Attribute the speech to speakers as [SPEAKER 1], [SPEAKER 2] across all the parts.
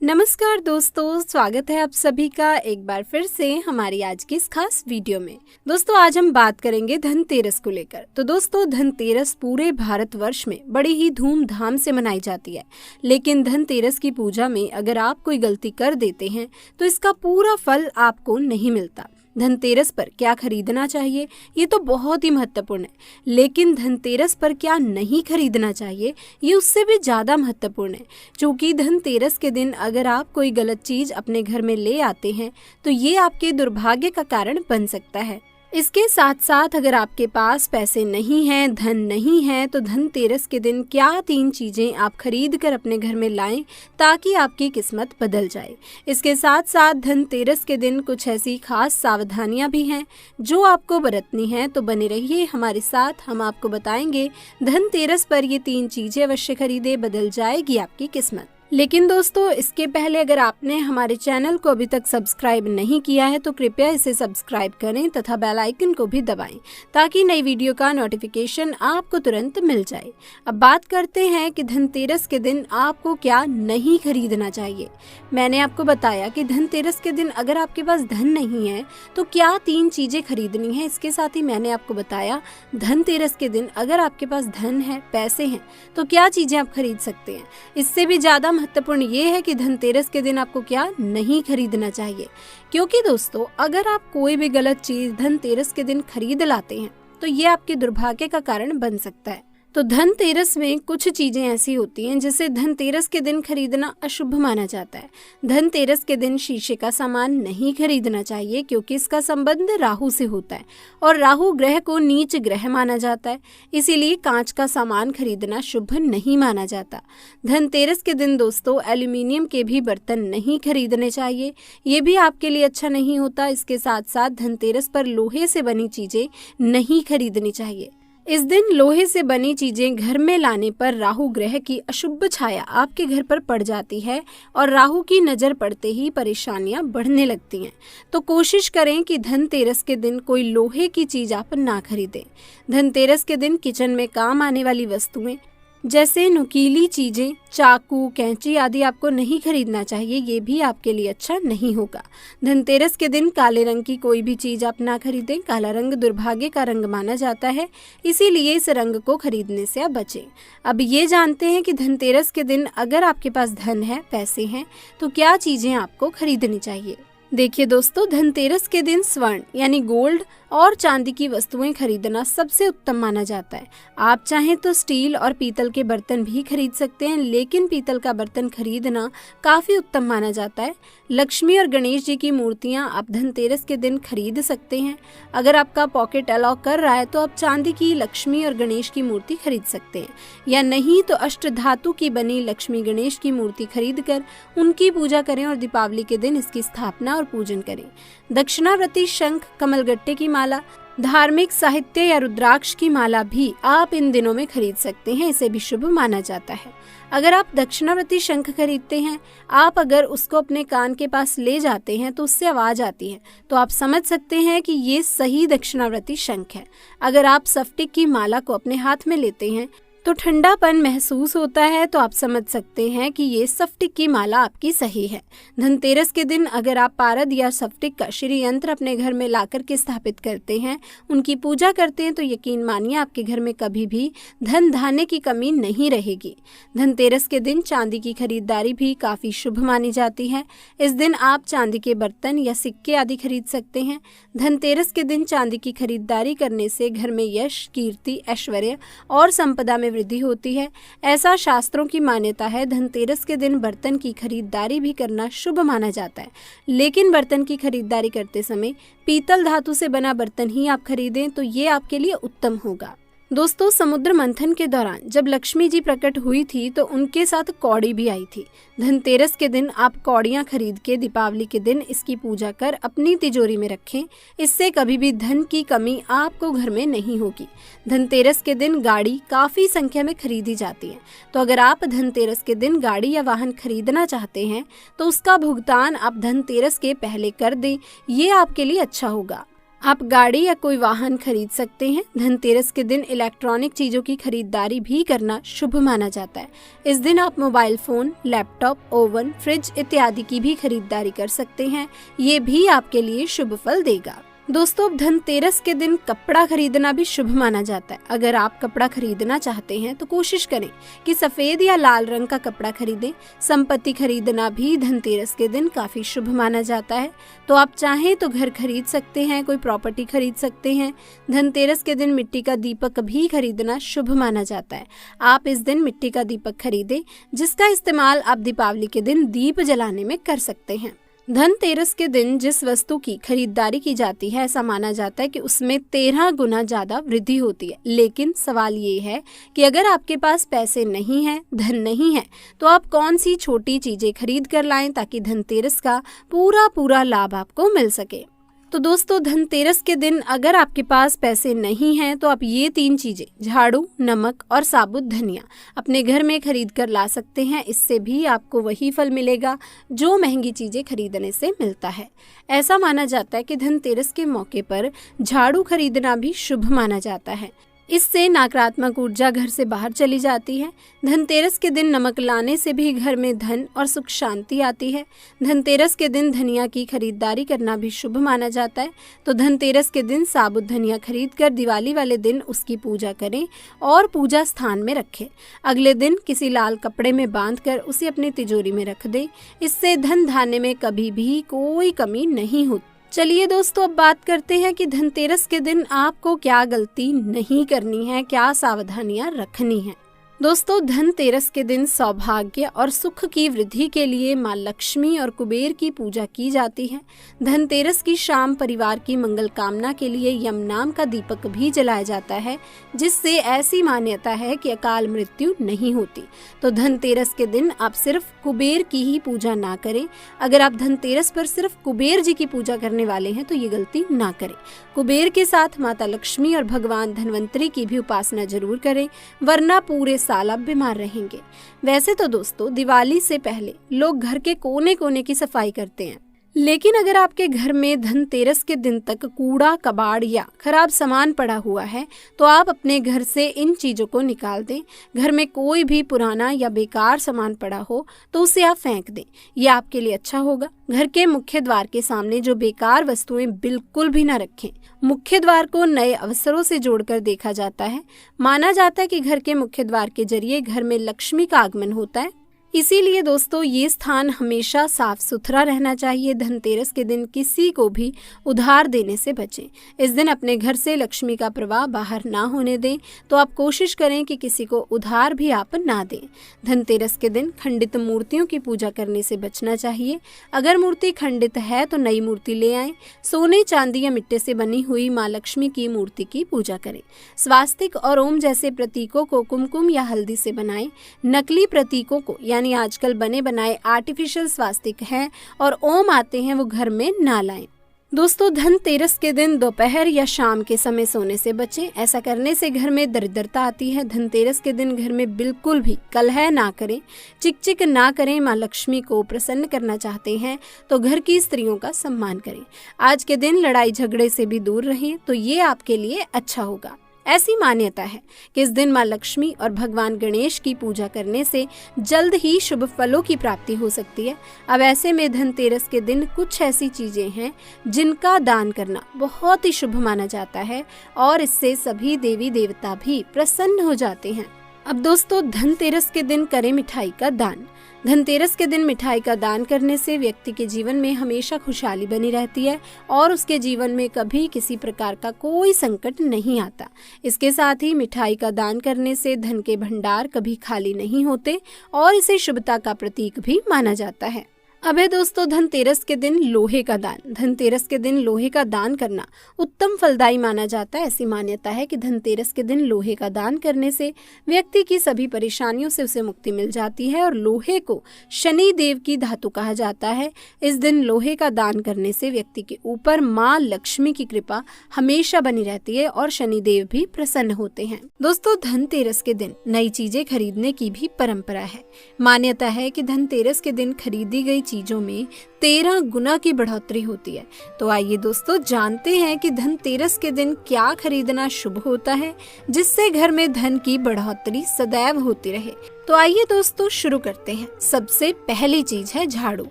[SPEAKER 1] नमस्कार दोस्तों, स्वागत है आप सभी का एक बार फिर से हमारी आज की इस खास वीडियो में। दोस्तों आज हम बात करेंगे धनतेरस को लेकर। तो दोस्तों धनतेरस पूरे भारतवर्ष में बड़ी ही धूमधाम से मनाई जाती है, लेकिन धनतेरस की पूजा में अगर आप कोई गलती कर देते हैं तो इसका पूरा फल आपको नहीं मिलता। धनतेरस पर क्या खरीदना चाहिए ये तो बहुत ही महत्वपूर्ण है, लेकिन धनतेरस पर क्या नहीं खरीदना चाहिए ये उससे भी ज़्यादा महत्वपूर्ण है। क्योंकि धनतेरस के दिन अगर आप कोई गलत चीज़ अपने घर में ले आते हैं तो ये आपके दुर्भाग्य का कारण बन सकता है। इसके साथ साथ अगर आपके पास पैसे नहीं हैं, धन नहीं है, तो धनतेरस के दिन क्या 3 चीज़ें आप खरीद कर अपने घर में लाएं ताकि आपकी किस्मत बदल जाए। इसके साथ साथ धनतेरस के दिन कुछ ऐसी खास सावधानियां भी हैं जो आपको बरतनी हैं, तो बने रहिए हमारे साथ, हम आपको बताएंगे धनतेरस पर ये 3 चीज़ें अवश्य खरीदे, बदल जाएगी आपकी किस्मत। लेकिन दोस्तों इसके पहले अगर आपने हमारे चैनल को अभी तक सब्सक्राइब नहीं किया है तो कृपया इसे सब्सक्राइब करें तथा बेल आइकन को भी दबाएं ताकि नई वीडियो का नोटिफिकेशन आपको तुरंत मिल जाए। अब बात करते हैं कि धनतेरस के दिन आपको क्या नहीं खरीदना चाहिए। मैंने आपको बताया कि धनतेरस के दिन अगर आपके पास धन नहीं है तो क्या 3 चीज़ें खरीदनी है। इसके साथ ही मैंने आपको बताया धनतेरस के दिन अगर आपके पास धन है, पैसे हैं, तो क्या चीज़ें आप खरीद सकते हैं। इससे भी ज़्यादा महत्वपूर्ण ये है कि धनतेरस के दिन आपको क्या नहीं खरीदना चाहिए, क्योंकि दोस्तों अगर आप कोई भी गलत चीज धनतेरस के दिन खरीद लाते हैं तो ये आपके दुर्भाग्य का कारण बन सकता है। तो धनतेरस में कुछ चीजें ऐसी होती हैं जिसे धनतेरस के दिन खरीदना अशुभ माना जाता है। धनतेरस के दिन शीशे का सामान नहीं खरीदना चाहिए क्योंकि इसका संबंध राहु से होता है और राहु ग्रह को नीच ग्रह माना जाता है, इसीलिए कांच का सामान खरीदना शुभ नहीं माना जाता। धनतेरस के दिन दोस्तों एल्यूमिनियम के भी बर्तन नहीं खरीदने चाहिए, ये भी आपके लिए अच्छा नहीं होता। इसके साथ साथ धनतेरस पर लोहे से बनी चीजें नहीं खरीदनी चाहिए। इस दिन लोहे से बनी चीजें घर में लाने पर राहु ग्रह की अशुभ छाया आपके घर पर पड़ जाती है और राहु की नजर पड़ते ही परेशानियां बढ़ने लगती हैं। तो कोशिश करें कि धनतेरस के दिन कोई लोहे की चीज आप ना खरीदें। धनतेरस के दिन किचन में काम आने वाली वस्तुएं जैसे नुकीली चीजें, चाकू, कैंची आदि आपको नहीं खरीदना चाहिए, ये भी आपके लिए अच्छा नहीं होगा। धनतेरस के दिन काले रंग की कोई भी चीज आप ना खरीदें। काला रंग दुर्भाग्य का रंग माना जाता है, इसीलिए इस रंग को खरीदने से आप बचें। अब ये जानते हैं कि धनतेरस के दिन अगर आपके पास धन है, पैसे हैं, तो क्या चीजें आपको खरीदनी चाहिए। देखिए दोस्तों धनतेरस के दिन स्वर्ण यानी गोल्ड और चांदी की वस्तुएं खरीदना सबसे उत्तम माना जाता है। आप चाहें तो स्टील और पीतल के बर्तन भी खरीद सकते हैं, लेकिन पीतल का बर्तन खरीदना काफी उत्तम माना जाता है। लक्ष्मी और गणेश जी की मूर्तियां आप धनतेरस के दिन खरीद सकते हैं। अगर आपका पॉकेट अलाउ कर रहा है तो आप चांदी की लक्ष्मी और गणेश की मूर्ति खरीद सकते हैं, या नहीं तो अष्ट धातु की बनी लक्ष्मी गणेश की मूर्ति खरीद कर उनकी पूजा करें और दीपावली के दिन इसकी स्थापना और पूजन करें। दक्षिणावर्ती शंख, कमलगट्टे की माला, धार्मिक साहित्य या रुद्राक्ष की माला भी आप इन दिनों में खरीद सकते हैं, इसे भी शुभ माना जाता है। अगर आप दक्षिणावर्ती शंख खरीदते हैं, आप अगर उसको अपने कान के पास ले जाते हैं तो उससे आवाज आती है, तो आप समझ सकते हैं कि ये सही दक्षिणावर्ती शंख है। अगर आप स्फटिक की माला को अपने हाथ में लेते हैं तो ठंडापन महसूस होता है, तो आप समझ सकते हैं कि ये स्फटिक की माला आपकी सही है। धनतेरस के दिन अगर आप पारद या स्फटिक का श्री यंत्र अपने घर में लाकर के स्थापित करते हैं, उनकी पूजा करते हैं, तो यकीन मानिए आपके घर में कभी भी धन धान्य की कमी नहीं रहेगी। धनतेरस के दिन चांदी की खरीदारी भी काफी शुभ मानी जाती है। इस दिन आप चांदी के बर्तन या सिक्के आदि खरीद सकते हैं। धनतेरस के दिन चांदी की खरीदारी करने से घर में यश, कीर्ति, ऐश्वर्य और संपदा में वृद्धि होती है, ऐसा शास्त्रों की मान्यता है। धनतेरस के दिन बर्तन की खरीदारी भी करना शुभ माना जाता है, लेकिन बर्तन की खरीदारी करते समय पीतल धातु से बना बर्तन ही आप खरीदें, तो ये आपके लिए उत्तम होगा। दोस्तों समुद्र मंथन के दौरान जब लक्ष्मी जी प्रकट हुई थी तो उनके साथ कौड़ी भी आई थी। धनतेरस के दिन आप कौड़ियाँ खरीद के दीपावली के दिन इसकी पूजा कर अपनी तिजोरी में रखें, इससे कभी भी धन की कमी आपको घर में नहीं होगी। धनतेरस के दिन गाड़ी काफ़ी संख्या में खरीदी जाती है, तो अगर आप धनतेरस के दिन गाड़ी या वाहन खरीदना चाहते हैं तो उसका भुगतान आप धनतेरस के पहले कर दें, ये आपके लिए अच्छा होगा। आप गाड़ी या कोई वाहन खरीद सकते हैं। धनतेरस के दिन इलेक्ट्रॉनिक चीजों की खरीदारी भी करना शुभ माना जाता है। इस दिन आप mobile phone, laptop, oven, fridge इत्यादि की भी खरीदारी कर सकते हैं। ये भी आपके लिए शुभ फल देगा। दोस्तों, धनतेरस के दिन कपड़ा खरीदना भी शुभ माना जाता है। अगर आप कपड़ा खरीदना चाहते हैं तो कोशिश करें कि सफेद या लाल रंग का कपड़ा खरीदें। संपत्ति खरीदना भी धनतेरस के दिन काफी शुभ माना जाता है। तो आप चाहें तो घर खरीद सकते हैं, कोई प्रॉपर्टी खरीद सकते हैं। धनतेरस के दिन मिट्टी का दीपक भी खरीदना शुभ माना जाता है। आप इस दिन मिट्टी का दीपक खरीदें, जिसका इस्तेमाल आप दीपावली के दिन दीप जलाने में कर सकते हैं। धनतेरस के दिन जिस वस्तु की खरीदारी की जाती है, ऐसा माना जाता है कि उसमें 13 गुना ज्यादा वृद्धि होती है। लेकिन सवाल ये है कि अगर आपके पास पैसे नहीं है, धन नहीं है, तो आप कौन सी छोटी चीजें खरीद कर लाएं ताकि धनतेरस का पूरा लाभ आपको मिल सके। तो दोस्तों, धनतेरस के दिन अगर आपके पास पैसे नहीं हैं तो आप ये 3 चीजें, झाड़ू, नमक और साबुत धनिया, अपने घर में खरीद कर ला सकते हैं। इससे भी आपको वही फल मिलेगा जो महंगी चीजें खरीदने से मिलता है। ऐसा माना जाता है कि धनतेरस के मौके पर झाड़ू खरीदना भी शुभ माना जाता है। इससे नकारात्मक ऊर्जा घर से बाहर चली जाती है। धनतेरस के दिन नमक लाने से भी घर में धन और सुख शांति आती है। धनतेरस के दिन धनिया की खरीदारी करना भी शुभ माना जाता है। तो धनतेरस के दिन साबुत धनिया खरीदकर दिवाली वाले दिन उसकी पूजा करें और पूजा स्थान में रखें। अगले दिन किसी लाल कपड़े में बांधकर उसे अपनी तिजोरी में रख दें। इससे धन धान्य में कभी भी कोई कमी नहीं होती। चलिए दोस्तों, अब बात करते हैं कि धनतेरस के दिन आपको क्या गलती नहीं करनी है, क्या सावधानियां रखनी है। दोस्तों, धनतेरस के दिन सौभाग्य और सुख की वृद्धि के लिए माँ लक्ष्मी और कुबेर की पूजा की जाती है। धनतेरस की शाम परिवार की मंगल कामना के लिए यम नाम का दीपक भी जलाया जाता है, जिससे ऐसी मान्यता है कि अकाल मृत्यु नहीं होती। तो धनतेरस के दिन आप सिर्फ कुबेर की ही पूजा ना करें। अगर आप धनतेरस पर सिर्फ कुबेर जी की पूजा करने वाले हैं तो ये गलती ना करें। कुबेर के साथ माता लक्ष्मी और भगवान धन्वंतरी की भी उपासना जरूर करें, वरना पूरे साल आप बीमार रहेंगे। वैसे तो दोस्तों, दिवाली से पहले लोग घर के कोने कोने की सफाई करते हैं, लेकिन अगर आपके घर में धनतेरस के दिन तक कूड़ा कबाड़ या खराब सामान पड़ा हुआ है तो आप अपने घर से इन चीजों को निकाल दें। घर में कोई भी पुराना या बेकार सामान पड़ा हो तो उसे आप फेंक दें, यह आपके लिए अच्छा होगा। घर के मुख्य द्वार के सामने जो बेकार वस्तुएं बिल्कुल भी न रखें। मुख्य द्वार को नए अवसरों से जोड़कर देखा जाता है। माना जाता है कि घर के मुख्य द्वार के जरिए घर में लक्ष्मी का आगमन होता है। इसीलिए दोस्तों, ये स्थान हमेशा साफ सुथरा रहना चाहिए। धनतेरस के दिन किसी को भी उधार देने से बचें। इस दिन अपने घर से लक्ष्मी का प्रवाह बाहर ना होने दें। तो आप कोशिश करें कि किसी को उधार भी आप ना दें। धनतेरस के दिन खंडित मूर्तियों की पूजा करने से बचना चाहिए। अगर मूर्ति खंडित है तो नई मूर्ति ले आएं। सोने, चांदी या मिट्टी से बनी हुई माँ लक्ष्मी की मूर्ति की पूजा करें। स्वास्तिक और ओम जैसे प्रतीकों को कुमकुम या हल्दी से बनाएं। नकली प्रतीकों को यानी आजकल बने बनाए आर्टिफिशियल स्वास्तिक हैं और ओम आते हैं, वो घर में ना लाएं। दोस्तों, धनतेरस के दिन दोपहर या शाम के समय सोने से बचें। ऐसा करने से घर में दरिद्रता आती है। धनतेरस के दिन घर में बिल्कुल भी कलह ना करें, चिक ना करें। माँ लक्ष्मी को प्रसन्न करना चाहते हैं तो घर की स्त्रियों का सम्मान करें। आज के दिन लड़ाई झगड़े से भी दूर रहें, तो ये आपके लिए अच्छा होगा। ऐसी मान्यता है कि इस दिन माँ लक्ष्मी और भगवान गणेश की पूजा करने से जल्द ही शुभ फलों की प्राप्ति हो सकती है। अब ऐसे में धनतेरस के दिन कुछ ऐसी चीजें हैं जिनका दान करना बहुत ही शुभ माना जाता है और इससे सभी देवी देवता भी प्रसन्न हो जाते हैं। अब दोस्तों, धनतेरस के दिन करें मिठाई का दान। धनतेरस के दिन मिठाई का दान करने से व्यक्ति के जीवन में हमेशा खुशहाली बनी रहती है और उसके जीवन में कभी किसी प्रकार का कोई संकट नहीं आता। इसके साथ ही मिठाई का दान करने से धन के भंडार कभी खाली नहीं होते और इसे शुभता का प्रतीक भी माना जाता है। अब है दोस्तों, धनतेरस के दिन लोहे का दान। धनतेरस के दिन लोहे का दान करना उत्तम फलदायी माना जाता है। ऐसी मान्यता है कि धनतेरस के दिन लोहे का दान करने से व्यक्ति की सभी परेशानियों से उसे मुक्ति मिल जाती है और लोहे को शनि देव की धातु कहा जाता है। इस दिन लोहे का दान करने से व्यक्ति के ऊपर माँ लक्ष्मी की कृपा हमेशा बनी रहती है और शनि देव भी प्रसन्न होते हैं। दोस्तों, धनतेरस के दिन नई चीजें खरीदने की भी परंपरा है। मान्यता है कि धनतेरस के दिन खरीदी गई चीजों में 13 गुना की बढ़ोतरी होती है। तो आइए दोस्तों जानते हैं कि धनतेरस के दिन क्या खरीदना शुभ होता है जिससे घर में धन की बढ़ोतरी सदैव होती रहे। तो आइए दोस्तों शुरू करते हैं। सबसे पहली चीज है झाड़ू।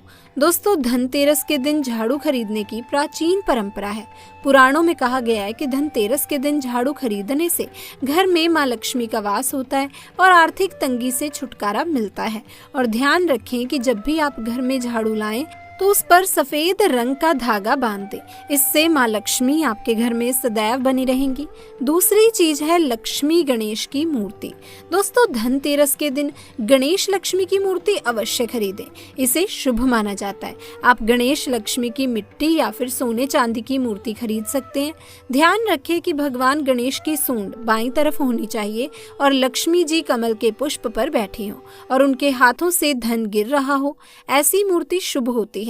[SPEAKER 1] दोस्तों धनतेरस के दिन झाड़ू खरीदने की प्राचीन परंपरा है। पुराणों में कहा गया है कि धनतेरस के दिन झाड़ू खरीदने से घर में मां लक्ष्मी का वास होता है और आर्थिक तंगी से छुटकारा मिलता है। और ध्यान रखें कि जब भी आप घर में झाड़ू लाएं तो उस पर सफेद रंग का धागा बांध दें। इससे मां लक्ष्मी आपके घर में सदैव बनी रहेंगी। दूसरी चीज है लक्ष्मी गणेश की मूर्ति। दोस्तों धनतेरस के दिन गणेश लक्ष्मी की मूर्ति अवश्य खरीदें, इसे शुभ माना जाता है। आप गणेश लक्ष्मी की मिट्टी या फिर सोने चांदी की मूर्ति खरीद सकते हैं। ध्यान रखें कि भगवान गणेश की सूंड बाईं तरफ होनी चाहिए और लक्ष्मी जी कमल के पुष्प पर बैठी हो और उनके हाथों से धन गिर रहा हो, ऐसी मूर्ति शुभ होती है।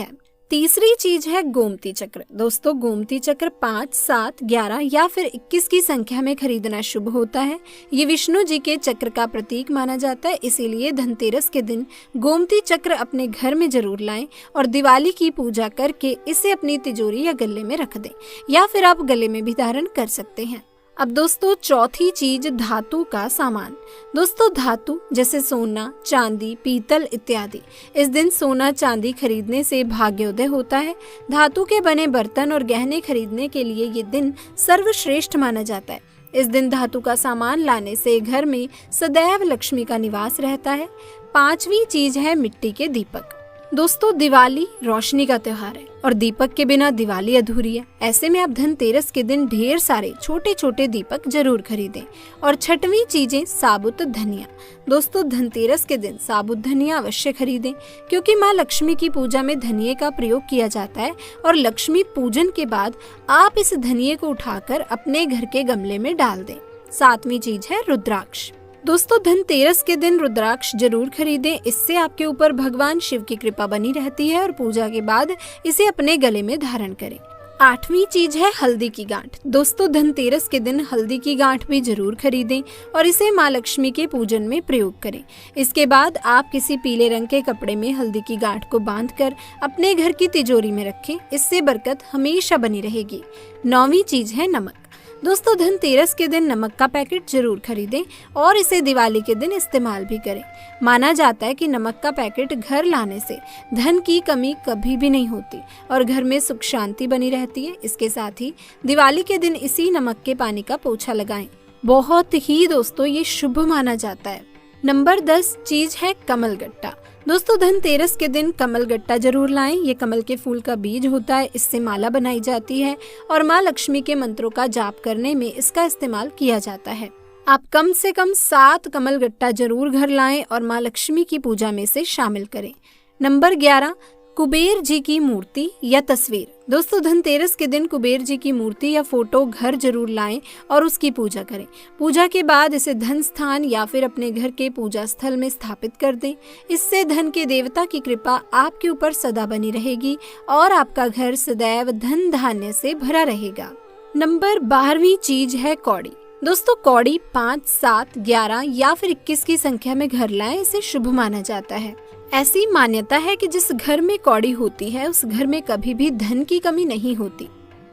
[SPEAKER 1] तीसरी चीज है गोमती चक्र। दोस्तों गोमती चक्र 5, 7, 11 या फिर 21 की संख्या में खरीदना शुभ होता है। ये विष्णु जी के चक्र का प्रतीक माना जाता है, इसीलिए धनतेरस के दिन गोमती चक्र अपने घर में जरूर लाएं और दिवाली की पूजा करके इसे अपनी तिजोरी या गले में रख दें या फिर आप गले में भी धारण कर सकते हैं। अब दोस्तों चौथी चीज धातु का सामान। दोस्तों धातु जैसे सोना, चांदी, पीतल इत्यादि। इस दिन सोना चांदी खरीदने से भाग्योदय होता है। धातु के बने बर्तन और गहने खरीदने के लिए ये दिन सर्वश्रेष्ठ माना जाता है। इस दिन धातु का सामान लाने से घर में सदैव लक्ष्मी का निवास रहता है। पांचवी चीज है मिट्टी के दीपक। दोस्तों दिवाली रोशनी का त्योहार है और दीपक के बिना दिवाली अधूरी है। ऐसे में आप धनतेरस के दिन ढेर सारे छोटे छोटे दीपक जरूर खरीदें। और छठवीं चीजें साबुत धनिया। दोस्तों धनतेरस के दिन साबुत धनिया अवश्य खरीदें क्योंकि मां लक्ष्मी की पूजा में धनिये का प्रयोग किया जाता है और लक्ष्मी पूजन के बाद आप इस धनिये को उठाकर अपने घर के गमले में डाल दें। सातवीं चीज है रुद्राक्ष। दोस्तों धनतेरस के दिन रुद्राक्ष जरूर खरीदें, इससे आपके ऊपर भगवान शिव की कृपा बनी रहती है और पूजा के बाद इसे अपने गले में धारण करें। आठवीं चीज है हल्दी की गांठ। दोस्तों धनतेरस के दिन हल्दी की गांठ भी जरूर खरीदें और इसे मां लक्ष्मी के पूजन में प्रयोग करें। इसके बाद आप किसी पीले रंग के कपड़े में हल्दी की गांठ को बांधकर अपने घर की तिजोरी में रखें, इससे बरकत हमेशा बनी रहेगी। नौवीं चीज है नमक। दोस्तों धनतेरस के दिन नमक का पैकेट जरूर खरीदें और इसे दिवाली के दिन इस्तेमाल भी करें। माना जाता है कि नमक का पैकेट घर लाने से धन की कमी कभी भी नहीं होती और घर में सुख शांति बनी रहती है। इसके साथ ही दिवाली के दिन इसी नमक के पानी का पोछा लगाएं। बहुत ही दोस्तों ये शुभ माना जाता है। नंबर 10 चीज है कमल गट्टा। दोस्तों धनतेरस के दिन कमल गट्टा जरूर लाएं। ये कमल के फूल का बीज होता है, इससे माला बनाई जाती है और मां लक्ष्मी के मंत्रों का जाप करने में इसका इस्तेमाल किया जाता है। आप कम से कम 7 कमल गट्टा जरूर घर लाएं और मां लक्ष्मी की पूजा में से शामिल करें। नंबर 11 कुबेर जी की मूर्ति या तस्वीर। दोस्तों धनतेरस के दिन कुबेर जी की मूर्ति या फोटो घर जरूर लाएं और उसकी पूजा करें। पूजा के बाद इसे धन स्थान या फिर अपने घर के पूजा स्थल में स्थापित कर दें। इससे धन के देवता की कृपा आपके ऊपर सदा बनी रहेगी और आपका घर सदैव धन धान्य से भरा रहेगा। नंबर 12वीं चीज है कौड़ी। दोस्तों कौड़ी 5, 7, 11 या फिर 21 की संख्या में घर लाएं, इसे शुभ माना जाता है। ऐसी मान्यता है कि जिस घर में कौड़ी होती है उस घर में कभी भी धन की कमी नहीं होती।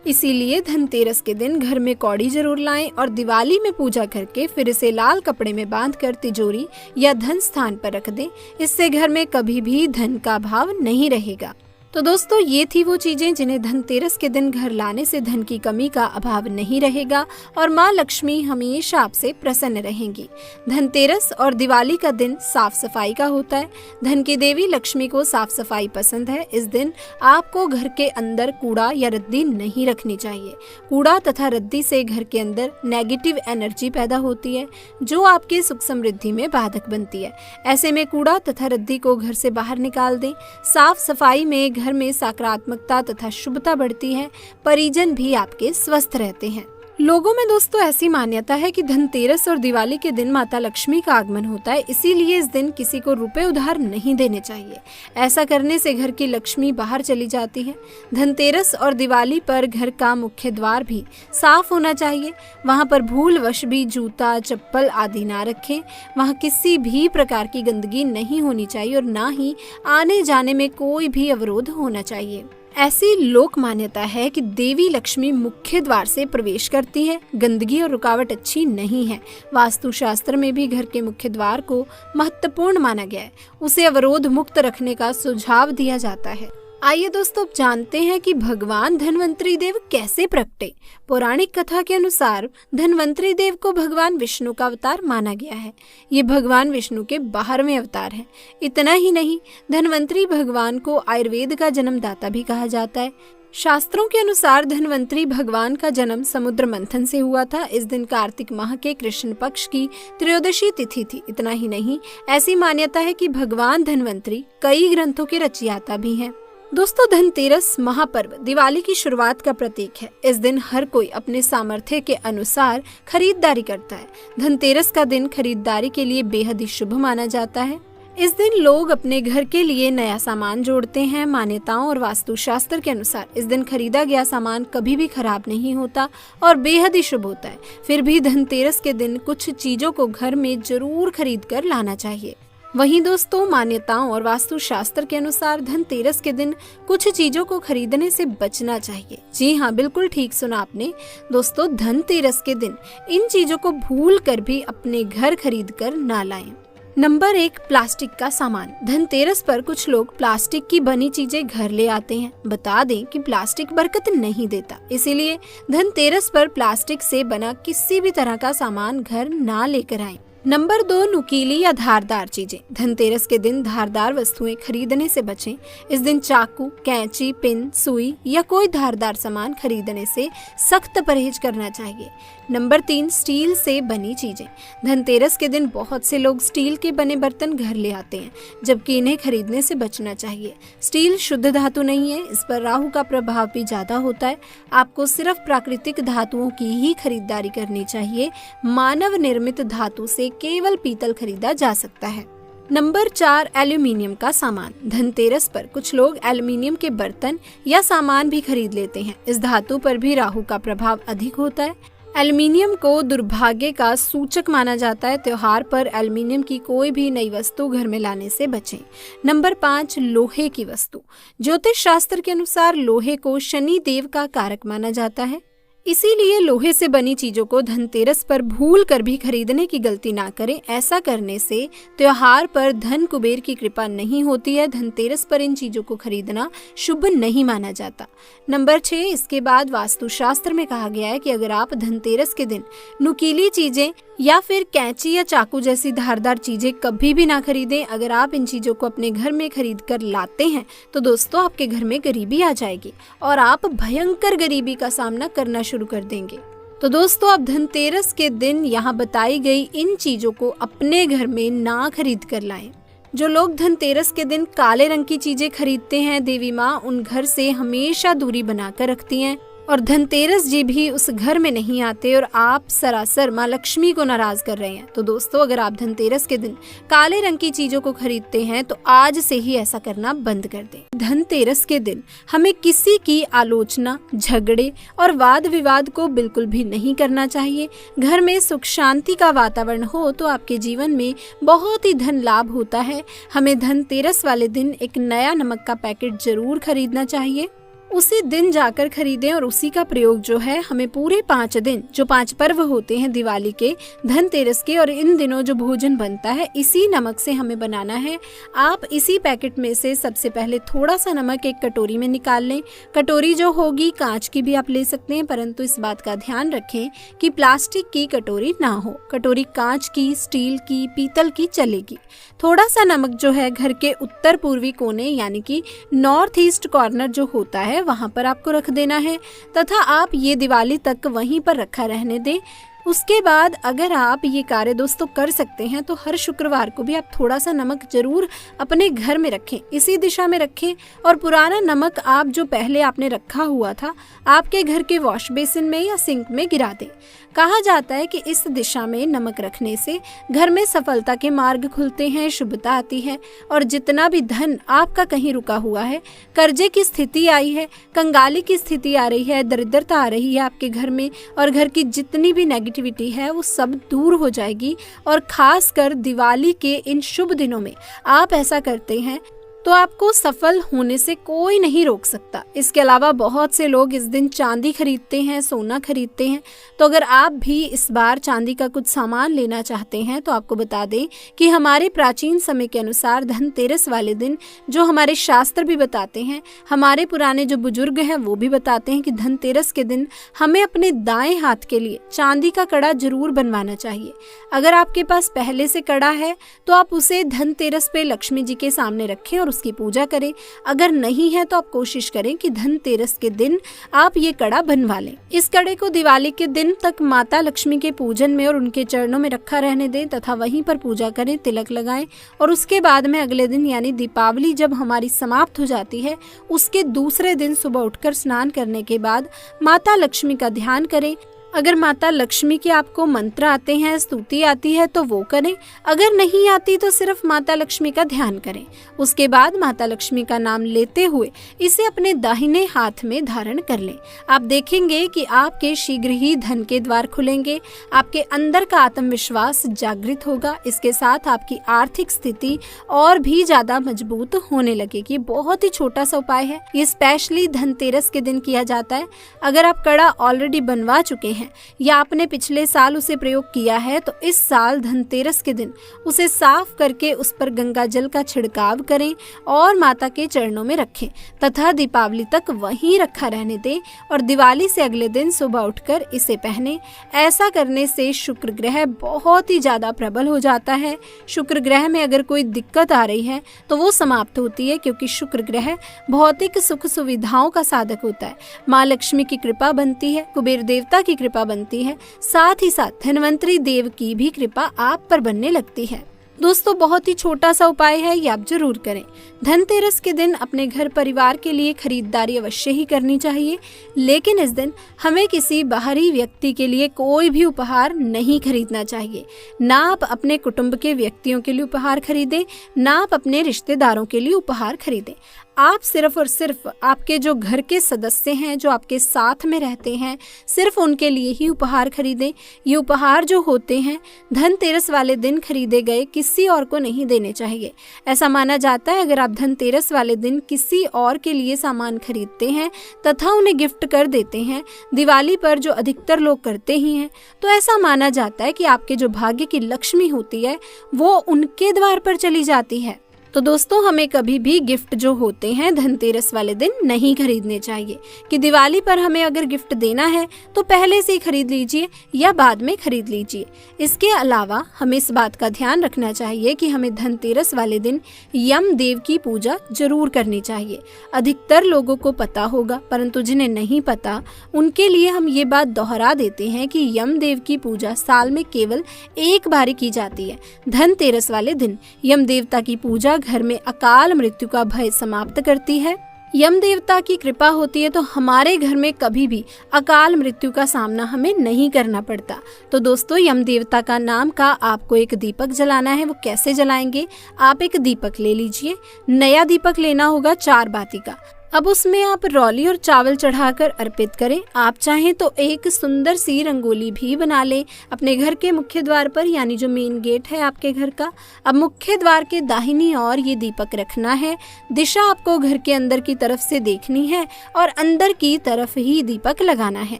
[SPEAKER 1] इसीलिए धनतेरस के दिन घर में कौड़ी जरूर लाएं और दिवाली में पूजा करके फिर इसे लाल कपड़े में बांधकर तिजोरी या धन स्थान पर रख दें। इससे घर में कभी भी धन का अभाव नहीं रहेगा। तो दोस्तों ये थी वो चीजें जिन्हें धनतेरस के दिन घर लाने से धन की कमी का अभाव नहीं रहेगा और मां लक्ष्मी हमेशा आपसे प्रसन्न रहेंगी। धनतेरस और दिवाली का दिन साफ सफाई का होता है। धन की देवी लक्ष्मी को साफ सफाई पसंद है। इस दिन आपको घर के अंदर कूड़ा या रद्दी नहीं रखनी चाहिए। कूड़ा तथा रद्दी से घर के अंदर नेगेटिव एनर्जी पैदा होती है जो आपके सुख समृद्धि में बाधक बनती है। ऐसे में कूड़ा तथा रद्दी को घर से बाहर निकाल दें। साफ सफाई में घर में सकारात्मकता तथा शुभता बढ़ती है। परिजन भी आपके स्वस्थ रहते हैं। लोगों में दोस्तों ऐसी मान्यता है कि धनतेरस और दिवाली के दिन माता लक्ष्मी का आगमन होता है, इसीलिए इस दिन किसी को रुपए उधार नहीं देने चाहिए। ऐसा करने से घर की लक्ष्मी बाहर चली जाती है। धनतेरस और दिवाली पर घर का मुख्य द्वार भी साफ होना चाहिए। वहां पर भूलवश भी जूता, चप्पल आदि ना रखें। वहां किसी भी प्रकार की गंदगी नहीं होनी चाहिए और ना ही आने जाने में कोई भी अवरोध होना चाहिए। ऐसी लोक मान्यता है कि देवी लक्ष्मी मुख्य द्वार से प्रवेश करती है। गंदगी और रुकावट अच्छी नहीं है। वास्तु शास्त्र में भी घर के मुख्य द्वार को महत्वपूर्ण माना गया है। उसे अवरोध मुक्त रखने का सुझाव दिया जाता है। आइए दोस्तों, अब जानते हैं कि भगवान धन्वंतरी देव कैसे प्रकटे। पौराणिक कथा के अनुसार धन्वंतरी देव को भगवान विष्णु का अवतार माना गया है। ये भगवान विष्णु के 12वें अवतार हैं। इतना ही नहीं, धन्वंतरी भगवान को आयुर्वेद का जन्मदाता भी कहा जाता है। शास्त्रों के अनुसार धन्वंतरी भगवान का जन्म समुद्र मंथन से हुआ था। इस दिन कार्तिक माह के कृष्ण पक्ष की त्रयोदशी तिथि थी। इतना ही नहीं, ऐसी मान्यता है कि भगवान धन्वंतरी कई ग्रंथों के रचयिता भी हैं। दोस्तों, धनतेरस महापर्व दिवाली की शुरुआत का प्रतीक है। इस दिन हर कोई अपने सामर्थ्य के अनुसार खरीदारी करता है। धनतेरस का दिन खरीदारी के लिए बेहद ही शुभ माना जाता है। इस दिन लोग अपने घर के लिए नया सामान जोड़ते हैं। मान्यताओं और वास्तु शास्त्र के अनुसार इस दिन खरीदा गया सामान कभी भी खराब नहीं होता और बेहद ही शुभ होता है। फिर भी धनतेरस के दिन कुछ चीजों को घर में जरूर खरीद कर लाना चाहिए। वहीं दोस्तों, मान्यताओं और वास्तु शास्त्र के अनुसार धनतेरस के दिन कुछ चीजों को खरीदने से बचना चाहिए। जी हाँ, बिल्कुल ठीक सुना आपने। दोस्तों, धनतेरस के दिन इन चीजों को भूल कर भी अपने घर खरीद कर ना लाएं। नंबर 1, प्लास्टिक का सामान। धनतेरस पर कुछ लोग प्लास्टिक की बनी चीजें घर ले आते हैं। बता दें कि प्लास्टिक बरकत नहीं देता, इसीलिए धनतेरस पर प्लास्टिक से बना किसी भी तरह का सामान घर ना लेकर आएं। नंबर 2, नुकीली या धारदार चीजें। धनतेरस के दिन धारदार वस्तुएं खरीदने से बचें। इस दिन चाकू, कैंची, पिन, सुई या कोई धारदार सामान खरीदने से सख्त परहेज करना चाहिए। नंबर 3, स्टील से बनी चीजें। धनतेरस के दिन बहुत से लोग स्टील के बने बर्तन घर ले आते हैं, जबकि इन्हें खरीदने से बचना चाहिए। स्टील शुद्ध धातु नहीं है, इस पर राहु का प्रभाव भी ज्यादा होता है। आपको सिर्फ प्राकृतिक धातुओं की ही खरीदारी करनी चाहिए। मानव निर्मित धातु से केवल पीतल खरीदा जा सकता है। नंबर 4, एल्यूमिनियम का सामान। धनतेरस पर कुछ लोग एल्यूमिनियम के बर्तन या सामान भी खरीद लेते हैं। इस धातु पर भी राहु का प्रभाव अधिक होता है। एल्यूमिनियम को दुर्भाग्य का सूचक माना जाता है। त्योहार पर एल्यूमिनियम की कोई भी नई वस्तु घर में लाने से बचें। नंबर 5, लोहे की वस्तु। ज्योतिष शास्त्र के अनुसार लोहे को शनि देव का कारक माना जाता है, इसीलिए लोहे से बनी चीजों को धनतेरस पर भूल कर भी खरीदने की गलती ना करें। ऐसा करने से त्योहार पर धन कुबेर की कृपा नहीं होती है। धनतेरस पर इन चीजों को खरीदना शुभ नहीं माना जाता। नंबर 6, इसके बाद वास्तु शास्त्र में कहा गया है कि अगर आप धनतेरस के दिन नुकीली चीजें या फिर कैंची या चाकू जैसी धारदार चीजें कभी भी ना खरीदें। अगर आप इन चीजों को अपने घर में खरीद कर लाते हैं तो दोस्तों आपके घर में गरीबी आ जाएगी और आप भयंकर गरीबी का सामना करना शुरू कर देंगे। तो दोस्तों, आप धनतेरस के दिन यहाँ बताई गई इन चीजों को अपने घर में ना खरीद कर लाएं। जो लोग धनतेरस के दिन काले रंग की चीजें खरीदते हैं, देवी माँ उन घर से हमेशा दूरी बनाकर रखती हैं और धनतेरस जी भी उस घर में नहीं आते और आप सरासर माँ लक्ष्मी को नाराज कर रहे हैं। तो दोस्तों, अगर आप धनतेरस के दिन काले रंग की चीजों को खरीदते हैं तो आज से ही ऐसा करना बंद कर दें। धनतेरस के दिन हमें किसी की आलोचना, झगड़े और वाद विवाद को बिल्कुल भी नहीं करना चाहिए। घर में सुख शांति का वातावरण हो तो आपके जीवन में बहुत ही धन लाभ होता है। हमें धनतेरस वाले दिन एक नया नमक का पैकेट जरूर खरीदना चाहिए। उसी दिन जाकर खरीदें और उसी का प्रयोग जो है हमें पूरे 5 दिन, जो 5 पर्व होते हैं दिवाली के, धनतेरस के और इन दिनों जो भोजन बनता है इसी नमक से हमें बनाना है। आप इसी पैकेट में से सबसे पहले थोड़ा सा नमक एक कटोरी में निकाल लें। कटोरी जो होगी कांच की भी आप ले सकते हैं, परंतु इस बात का ध्यान रखें कि प्लास्टिक की कटोरी ना हो। कटोरी कांच की, स्टील की, पीतल की चलेगी। थोड़ा सा नमक जो है घर के उत्तर पूर्वी कोने यानी कि नॉर्थ ईस्ट कॉर्नर जो होता है वहां पर आपको रख देना है तथा आप ये दिवाली तक वहीं पर रखा रहने दें। उसके बाद अगर आप ये कार्य दोस्तों कर सकते हैं तो हर शुक्रवार को भी आप थोड़ा सा नमक जरूर अपने घर में रखें, इसी दिशा में रखें और पुराना नमक आप जो पहले आपने रखा हुआ था आपके घर के वॉश बेसिन में या सिंक में गिरा दें। कहा जाता है कि इस दिशा में नमक रखने से घर में सफलता के मार्ग खुलते हैं, शुभता आती है और जितना भी धन आपका कहीं रुका हुआ है, कर्जे की स्थिति आई है, कंगाली की स्थिति आ रही है, दरिद्रता आ रही है आपके घर में और घर की जितनी भी नेगेटिविटी है वो सब दूर हो जाएगी। और खासकर दिवाली के इन शुभ दिनों में आप ऐसा करते हैं तो आपको सफल होने से कोई नहीं रोक सकता। इसके अलावा बहुत से लोग इस दिन चांदी खरीदते हैं, सोना खरीदते हैं। तो अगर आप भी इस बार चांदी का कुछ सामान लेना चाहते हैं तो आपको बता दें कि हमारे प्राचीन समय के अनुसार धनतेरस वाले दिन जो हमारे शास्त्र भी बताते हैं, हमारे पुराने जो बुजुर्ग हैं वो भी बताते हैं कि धनतेरस के दिन हमें अपने दाएं हाथ के लिए चांदी का कड़ा जरूर बनवाना चाहिए। अगर आपके पास पहले से कड़ा है तो आप उसे धनतेरस पे लक्ष्मी जी के सामने रखें और उसकी पूजा करें। अगर नहीं है तो आप कोशिश करें कि धनतेरस के दिन आप ये कड़ा बनवा लें। इस कड़े को दिवाली के दिन तक माता लक्ष्मी के पूजन में और उनके चरणों में रखा रहने दें तथा वहीं पर पूजा करें, तिलक लगाएं और उसके बाद में अगले दिन यानी दीपावली जब हमारी समाप्त हो जाती है उसके दूसरे दिन सुबह उठकर स्नान करने के बाद माता लक्ष्मी का ध्यान करें। अगर माता लक्ष्मी के आपको मंत्र आते हैं, स्तुति आती है तो वो करें, अगर नहीं आती तो सिर्फ माता लक्ष्मी का ध्यान करें। उसके बाद माता लक्ष्मी का नाम लेते हुए इसे अपने दाहिने हाथ में धारण कर लें। आप देखेंगे कि आपके शीघ्र ही धन के द्वार खुलेंगे, आपके अंदर का आत्मविश्वास जागृत होगा। इसके साथ आपकी आर्थिक स्थिति और भी ज्यादा मजबूत होने लगेगी। बहुत ही छोटा सा उपाय है, ये स्पेशली धनतेरस के दिन किया जाता है। अगर आप कड़ा ऑलरेडी बनवा चुके हैं या आपने पिछले साल उसे प्रयोग किया है तो इस साल धनतेरस के दिन उसे साफ करके उस पर गंगा जल का छिड़काव करें और माता के चरणों में रखें तथा दीपावली तक वहीं रखा रहने दें और दिवाली से अगले दिन सुबह उठकर इसे पहने। ऐसा करने से शुक्र ग्रह बहुत ही ज्यादा प्रबल हो जाता है। शुक्र ग्रह में अगर कोई दिक्कत आ रही है तो वो समाप्त होती है, क्योंकि शुक्र ग्रह भौतिक सुख सुविधाओं का साधक होता है। माँ लक्ष्मी की कृपा बनती है, कुबेर देवता की कृपा बनती है, साथ ही साथ धन्वंतरी देव की भी कृपा आप पर बनने लगती है। दोस्तों बहुत ही छोटा सा उपाय है, ये आप जरूर करें। धनतेरस के दिन अपने घर परिवार के लिए खरीदारी अवश्य ही करनी चाहिए, लेकिन इस दिन हमें किसी बाहरी व्यक्ति के लिए कोई भी उपहार नहीं खरीदना चाहिए। ना आप अपने कुटुंब के व्यक्तियों के लिए उपहार खरीदें, ना आप अपने रिश्तेदारों के लिए उपहार खरीदें। आप सिर्फ और सिर्फ आपके जो घर के सदस्य हैं, जो आपके साथ में रहते हैं, सिर्फ उनके लिए ही उपहार खरीदें। ये उपहार जो होते हैं धनतेरस वाले दिन खरीदे गए किसी और को नहीं देने चाहिए। ऐसा माना जाता है अगर आप धनतेरस वाले दिन किसी और के लिए सामान खरीदते हैं तथा उन्हें गिफ्ट कर देते हैं, दिवाली पर जो अधिकतर लोग करते ही हैं, तो ऐसा माना जाता है कि आपके जो भाग्य की लक्ष्मी होती है वो उनके द्वार पर चली जाती है। तो दोस्तों हमें कभी भी गिफ्ट जो होते हैं धनतेरस वाले दिन नहीं खरीदने चाहिए कि दिवाली पर हमें अगर गिफ्ट देना है तो पहले से ही खरीद लीजिए या बाद में खरीद लीजिए। इसके अलावा हमें इस बात का ध्यान रखना चाहिए कि हमें धनतेरस वाले दिन यम देव की पूजा जरूर करनी चाहिए। अधिकतर लोगों को पता होगा, परंतु जिन्हें नहीं पता उनके लिए हम ये बात दोहरा देते हैं कि यम देव की पूजा साल में केवल एक बार की जाती है। धनतेरस वाले दिन यम देवता की पूजा घर में अकाल मृत्यु का भय समाप्त करती है। यम देवता की कृपा होती है तो हमारे घर में कभी भी अकाल मृत्यु का सामना हमें नहीं करना पड़ता। तो दोस्तों यम देवता का नाम का आपको एक दीपक जलाना है। वो कैसे जलाएंगे? आप एक दीपक ले लीजिए, नया दीपक लेना होगा 4 बाती का। अब उसमें आप रौली और चावल चढ़ाकर अर्पित करें। आप चाहें तो एक सुंदर सी रंगोली भी बना लें अपने घर के मुख्य द्वार पर, यानी जो मेन गेट है आपके घर का। अब मुख्य द्वार के दाहिनी ओर ये दीपक रखना है। दिशा आपको घर के अंदर की तरफ से देखनी है और अंदर की तरफ ही दीपक लगाना है।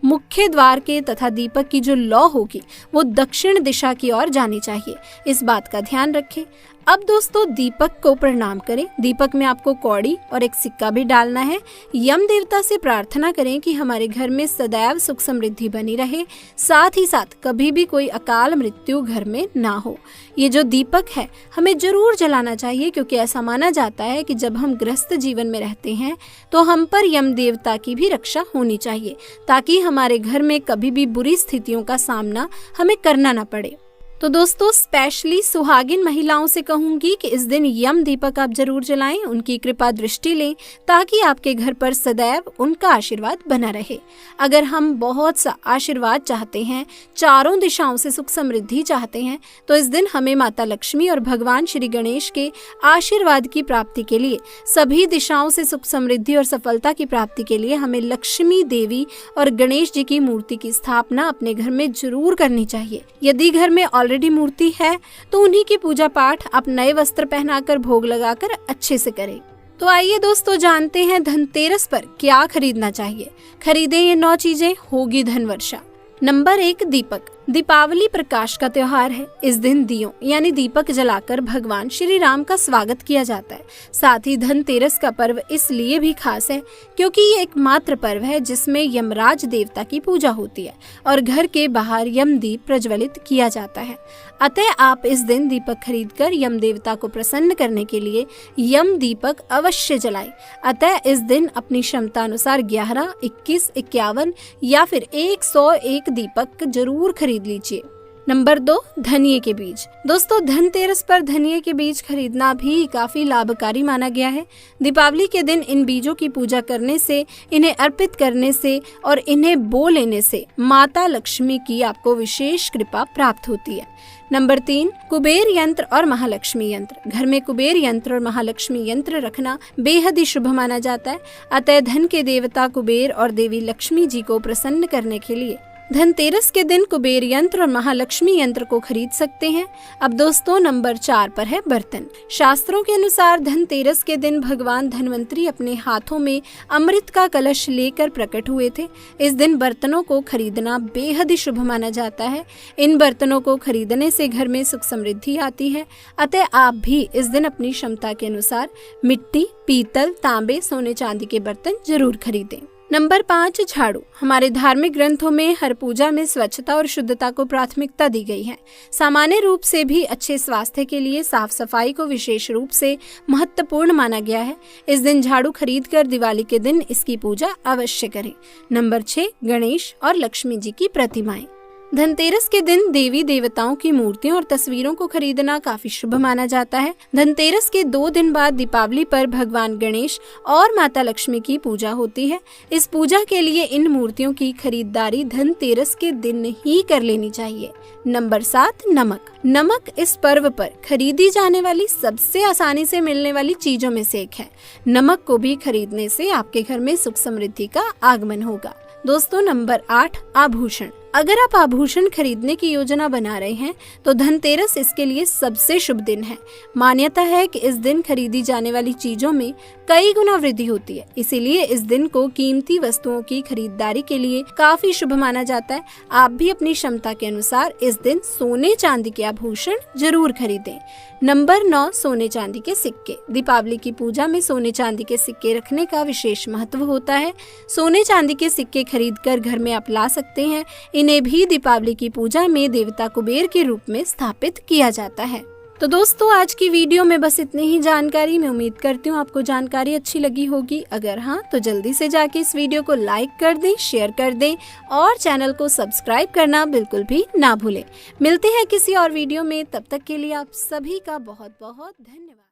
[SPEAKER 1] मुख्य द्वार के तथा दीपक की जो लौ होगी वो दक्षिण दिशा की ओर जानी चाहिए, इस बात का ध्यान रखें। अब दोस्तों दीपक को प्रणाम करें। दीपक में आपको कौड़ी और एक सिक्का भी डालना है। यम देवता से प्रार्थना करें कि हमारे घर में सदैव सुख समृद्धि बनी रहे, साथ ही साथ कभी भी कोई अकाल मृत्यु घर में ना हो। ये जो दीपक है हमें जरूर जलाना चाहिए, क्योंकि ऐसा माना जाता है कि जब हम गृहस्थ जीवन में रहते हैं तो हम पर यम देवता की भी रक्षा होनी चाहिए, ताकि हमारे घर में कभी भी बुरी स्थितियों का सामना हमें करना ना पड़े। तो दोस्तों, स्पेशली सुहागिन महिलाओं से कहूंगी कि इस दिन यम दीपक आप जरूर जलाएं, उनकी कृपा दृष्टि लें, ताकि आपके घर पर सदैव उनका आशीर्वाद बना रहे। अगर हम बहुत सा आशीर्वाद चाहते हैं, चारों दिशाओं से सुख समृद्धि चाहते हैं, तो इस दिन हमें माता लक्ष्मी और भगवान श्री गणेश के आशीर्वाद की प्राप्ति के लिए, सभी दिशाओं से सुख समृद्धि और सफलता की प्राप्ति के लिए हमें लक्ष्मी देवी और गणेश जी की मूर्ति की स्थापना अपने घर में जरूर करनी चाहिए। यदि घर में ऑलरेडी मूर्ति है तो उन्हीं की पूजा पाठ आप नए वस्त्र पहनाकर भोग लगाकर अच्छे से करें। तो आइए दोस्तों, जानते हैं धनतेरस पर क्या खरीदना चाहिए। खरीदें ये 9 चीजें, होगी धन वर्षा। नंबर 1, दीपक। दीपावली प्रकाश का त्योहार है। इस दिन दियों यानी दीपक जलाकर भगवान श्री राम का स्वागत किया जाता है। साथ ही धनतेरस का पर्व इसलिए भी खास है क्योंकि ये एकमात्र पर्व है जिसमें यमराज देवता की पूजा होती है और घर के बाहर यम दीप प्रज्वलित किया जाता है। अतः आप इस दिन दीपक खरीदकर यम देवता को प्रसन्न करने के लिए यम दीपक अवश्य जलाएं। अतः इस दिन अपनी क्षमता अनुसार 11, 21, 51 या फिर 101 दीपक जरूर खरीद लीजिए। नंबर 2, धनिये के बीज। दोस्तों, धनतेरस पर धनिये के बीज खरीदना भी काफी लाभकारी माना गया है। दीपावली के दिन इन बीजों की पूजा करने से, इन्हें अर्पित करने से और इन्हें बो लेने से माता लक्ष्मी की आपको विशेष कृपा प्राप्त होती है। नंबर 3, कुबेर यंत्र और महालक्ष्मी यंत्र। घर में कुबेर यंत्र और महालक्ष्मी यंत्र रखना बेहद ही शुभ माना जाता है। अतः धन के देवता कुबेर और देवी लक्ष्मी जी को प्रसन्न करने के लिए धनतेरस के दिन कुबेर यंत्र और महालक्ष्मी यंत्र को खरीद सकते हैं। अब दोस्तों, नंबर 4 पर है बर्तन। शास्त्रों के अनुसार धनतेरस के दिन भगवान धन्वंतरी अपने हाथों में अमृत का कलश लेकर प्रकट हुए थे। इस दिन बर्तनों को खरीदना बेहद ही शुभ माना जाता है। इन बर्तनों को खरीदने से घर में सुख समृद्धि आती है। अतः आप भी इस दिन अपनी क्षमता के अनुसार मिट्टी, पीतल, तांबे, सोने चांदी के बर्तन जरूर खरीदें। नंबर 5, झाड़ू। हमारे धार्मिक ग्रंथों में हर पूजा में स्वच्छता और शुद्धता को प्राथमिकता दी गई है। सामान्य रूप से भी अच्छे स्वास्थ्य के लिए साफ सफाई को विशेष रूप से महत्वपूर्ण माना गया है। इस दिन झाड़ू खरीदकर दिवाली के दिन इसकी पूजा अवश्य करें। नंबर 6, गणेश और लक्ष्मी जी की प्रतिमाएं। धनतेरस के दिन देवी देवताओं की मूर्तियों और तस्वीरों को खरीदना काफी शुभ माना जाता है। धनतेरस के 2 दिन बाद दीपावली पर भगवान गणेश और माता लक्ष्मी की पूजा होती है। इस पूजा के लिए इन मूर्तियों की खरीदारी धनतेरस के दिन ही कर लेनी चाहिए। नंबर 7, नमक। नमक इस पर्व पर खरीदी जाने वाली सबसे आसानी से मिलने वाली चीजों में से एक है। नमक को भी खरीदने से आपके घर में सुख समृद्धि का आगमन होगा। दोस्तों, नंबर 8, आभूषण। अगर आप आभूषण खरीदने की योजना बना रहे हैं तो धनतेरस इसके लिए सबसे शुभ दिन है। मान्यता है कि इस दिन खरीदी जाने वाली चीजों में कई गुना वृद्धि होती है, इसीलिए इस दिन को कीमती वस्तुओं की खरीदारी के लिए काफी शुभ माना जाता है। आप भी अपनी क्षमता के अनुसार इस दिन सोने चांदी के आभूषण जरूर खरीदें। नंबर 9, सोने चांदी के सिक्के। दीपावली की पूजा में सोने चांदी के सिक्के रखने का विशेष महत्व होता है। सोने चांदी के सिक्के खरीदकर घर में आप ला सकते हैं। इन्हें भी दीपावली की पूजा में देवता कुबेर के रूप में स्थापित किया जाता है। तो दोस्तों, आज की वीडियो में बस इतनी ही जानकारी। मैं उम्मीद करती हूँ आपको जानकारी अच्छी लगी होगी। अगर हाँ, तो जल्दी से जाके इस वीडियो को लाइक कर दें, शेयर कर दें और चैनल को सब्सक्राइब करना बिल्कुल भी ना भूलें। मिलते हैं किसी और वीडियो में, तब तक के लिए आप सभी का बहुत बहुत धन्यवाद।